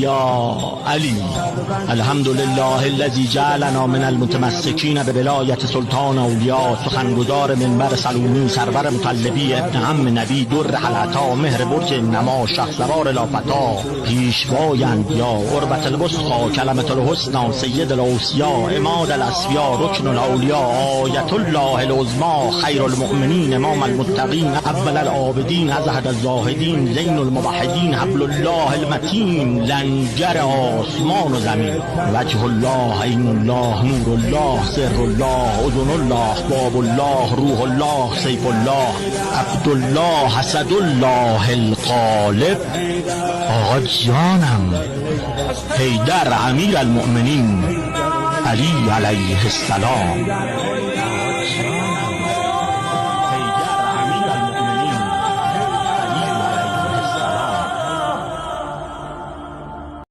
یا علی. الحمد لله الذی جعلنا من المتمسکین به ولایت سلطان اولیاء. سخنگزار منبر سلومی، سرور مطلبی، ابن عم نبی، در حلتا، مهر برج نما، شهسوار لافتا، پیشوایند یا قربت الوسطی، کلمت الحسنی، سید الاوصیا، عماد الاصفیا، رکن الاولیاء، آیت الله العظمی، خیر المؤمنین، امام المتقین، اول العابدین، ازهد الزاهدین، زین الموحدین، حبل الله المتین، لنگر آسمان و زمین، وجه الله، عین الله، نور الله، سر الله، اذن الله، باب الله، روح الله، سیف الله، عبدالله، حسد الله الغالب، آقا جانم حیدر امیر المؤمنین علی علیه السلام.